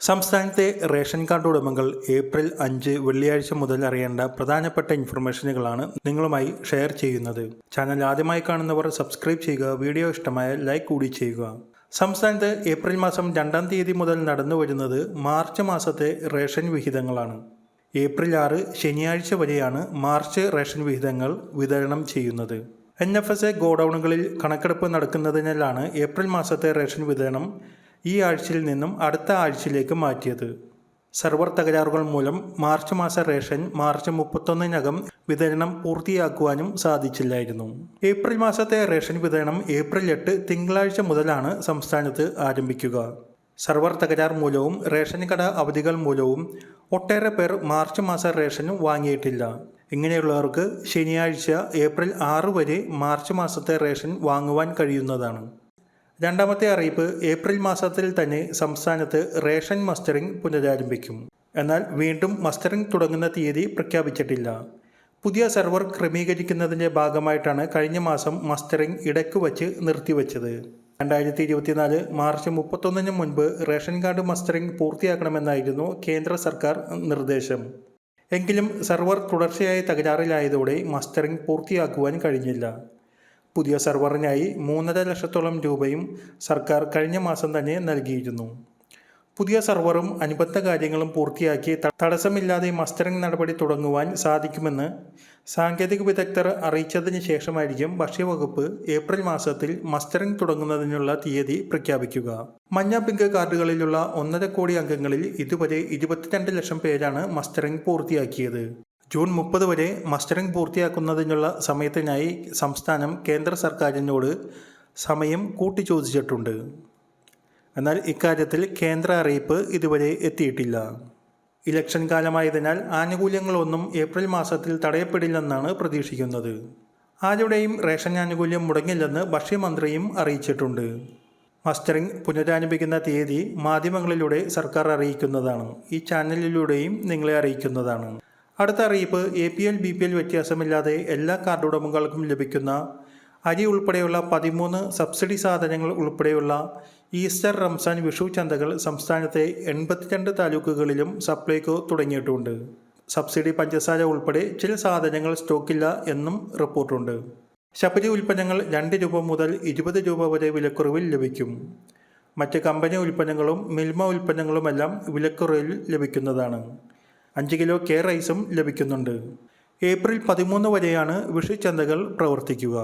സംസ്ഥാനത്തെ ration card ഉടമകൾ April 5 വെള്ളിയാഴ്ച മുതൽ അറിയേണ്ട പ്രധാനപ്പെട്ട ഇൻഫർമേഷനുകളാണ് നിങ്ങളുമായി ഷെയർ ചെയ്യുന്നത്. ചാനൽ ആദ്യമായി കാണുന്നവർ സബ്സ്ക്രൈബ് ചെയ്യുക, വീഡിയോ ഇഷ്ടമായാൽ ലൈക്ക് കൂടി ചെയ്യുക. സംസ്ഥാനത്ത് ഏപ്രിൽ മാസം 2-ാം തീയതി മുതൽ നടന്നു വരുന്നത് മാർച്ച് മാസത്തെ റേഷൻ വിഹിതങ്ങളാണ്. ഏപ്രിൽ 6 ശനിയാഴ്ച വരെയാണ് മാർച്ച് റേഷൻ വിഹിതങ്ങൾ വിതരണം ചെയ്യുന്നത്. NFSA ഗോഡൌണുകളിൽ കണക്കെടുപ്പ് നടക്കുന്നതിനാലാണ് ഏപ്രിൽ മാസത്തെ റേഷൻ വിതരണം ഈ ആഴ്ചയിൽ നിന്നും അടുത്ത ആഴ്ചയിലേക്ക് മാറ്റിയത്. സെർവർ തകരാറുകൾ മൂലം മാർച്ച് മാസ റേഷൻ മാർച്ച് 31-നകം വിതരണം പൂർത്തിയാക്കുവാനും സാധിച്ചില്ലായിരുന്നു. ഏപ്രിൽ മാസത്തെ റേഷൻ വിതരണം ഏപ്രിൽ 8 തിങ്കളാഴ്ച മുതലാണ് സംസ്ഥാനത്ത് ആരംഭിക്കുക. സെർവർ തകരാർ മൂലവും റേഷൻ കട അവധികൾ മൂലവും ഒട്ടേറെ പേർ മാർച്ച് മാസ റേഷൻ വാങ്ങിയിട്ടില്ല. ഇങ്ങനെയുള്ളവർക്ക് ശനിയാഴ്ച ഏപ്രിൽ 6 വരെ മാർച്ച് മാസത്തെ റേഷൻ വാങ്ങുവാൻ കഴിയുന്നതാണ്. രണ്ടാമത്തെ അറിയിപ്പ്, ഏപ്രിൽ മാസത്തിൽ തന്നെ സംസ്ഥാനത്ത് റേഷൻ മസ്റ്ററിംഗ് പുനരാരംഭിക്കും. എന്നാൽ വീണ്ടും മസ്റ്ററിംഗ് തുടങ്ങുന്ന തീയതി പ്രഖ്യാപിച്ചിട്ടില്ല. പുതിയ സെർവർ ക്രമീകരിക്കുന്നതിൻ്റെ ഭാഗമായിട്ടാണ് കഴിഞ്ഞ മാസം മസ്റ്ററിംഗ് ഇടയ്ക്ക് വച്ച് നിർത്തിവച്ചത്. 2024 മാർച്ച് 31-ന് മുൻപ് റേഷൻ കാർഡ് മസ്റ്ററിംഗ് പൂർത്തിയാക്കണമെന്നായിരുന്നു കേന്ദ്ര സർക്കാർ നിർദ്ദേശം. എങ്കിലും സെർവർ തുടർച്ചയായി തകരാറിലായതോടെ മസ്റ്ററിംഗ് പൂർത്തിയാക്കുവാൻ കഴിഞ്ഞില്ല. പുതിയ സെർവറിനായി 3.5 ലക്ഷത്തോളം രൂപയും സർക്കാർ കഴിഞ്ഞ മാസം തന്നെ നൽകിയിരുന്നു. പുതിയ സെർവറും അനുബന്ധ കാര്യങ്ങളും പൂർത്തിയാക്കി തടസ്സമില്ലാതെ മസ്റ്ററിംഗ് നടപടി തുടങ്ങുവാൻ സാധിക്കുമെന്ന് സാങ്കേതിക വിദഗ്ധർ അറിയിച്ചതിന് ശേഷമായിരിക്കും ഭക്ഷ്യവകുപ്പ് ഏപ്രിൽ മാസത്തിൽ മസ്റ്ററിംഗ് തുടങ്ങുന്നതിനുള്ള തീയതി പ്രഖ്യാപിക്കുക. മഞ്ഞ പിങ്ക് കാർഡുകളിലുള്ള 1.5 കോടി അംഗങ്ങളിൽ ഇതുവരെ 22 ലക്ഷം പേരാണ് മസ്റ്ററിംഗ് പൂർത്തിയാക്കിയത്. ജൂൺ 30 വരെ മസ്റ്ററിംഗ് പൂർത്തിയാക്കുന്നതിനുള്ള സമയത്തിനായി സംസ്ഥാനം കേന്ദ്ര സർക്കാരിനോട് സമയം കൂട്ടിച്ചോദിച്ചിട്ടുണ്ട്. എന്നാൽ ഇക്കാര്യത്തിൽ കേന്ദ്ര അറിയിപ്പ് ഇതുവരെ എത്തിയിട്ടില്ല. ഇലക്ഷൻ കാലമായതിനാൽ ആനുകൂല്യങ്ങളൊന്നും ഏപ്രിൽ മാസത്തിൽ തടയപ്പെടില്ലെന്നാണ് പ്രതീക്ഷിക്കുന്നത്. ആരുടെയും റേഷൻ ആനുകൂല്യം മുടങ്ങില്ലെന്ന് ഭക്ഷ്യമന്ത്രിയും അറിയിച്ചിട്ടുണ്ട്. മസ്റ്ററിംഗ് പുനരാരംഭിക്കുന്ന തീയതി മാധ്യമങ്ങളിലൂടെ സർക്കാർ അറിയിക്കുന്നതാണ്. ഈ ചാനലിലൂടെയും നിങ്ങളെ അറിയിക്കുന്നതാണ്. അടുത്ത അറിയിപ്പ്, APL BPL വ്യത്യാസമില്ലാതെ എല്ലാ കാർഡ് ഉടമകൾക്കും ലഭിക്കുന്ന അരി ഉൾപ്പെടെയുള്ള 13 സബ്സിഡി സാധനങ്ങൾ ഉൾപ്പെടെയുള്ള ഈസ്റ്റർ, റംസാൻ, വിഷു ചന്തകൾ സംസ്ഥാനത്തെ 82 താലൂക്കുകളിലും സപ്ലൈകോ തുടങ്ങിയിട്ടുണ്ട്. സബ്സിഡി പഞ്ചസാര ഉൾപ്പെടെ ചില സാധനങ്ങൾ സ്റ്റോക്കില്ല എന്നും റിപ്പോർട്ടുണ്ട്. ശബരി ഉൽപ്പന്നങ്ങൾ 2 രൂപ മുതൽ 20 രൂപ വരെ വിലക്കുറവിൽ ലഭിക്കും. മറ്റ് കമ്പനി ഉൽപ്പന്നങ്ങളും മിൽമ ഉൽപ്പന്നങ്ങളുമെല്ലാം വിലക്കുറവിൽ ലഭിക്കുന്നതാണ്. 5 കിലോ കെ റൈസും ലഭിക്കുന്നുണ്ട്. ഏപ്രിൽ 13 വരെയാണ് വിഷു ചന്തകൾ പ്രവർത്തിക്കുക.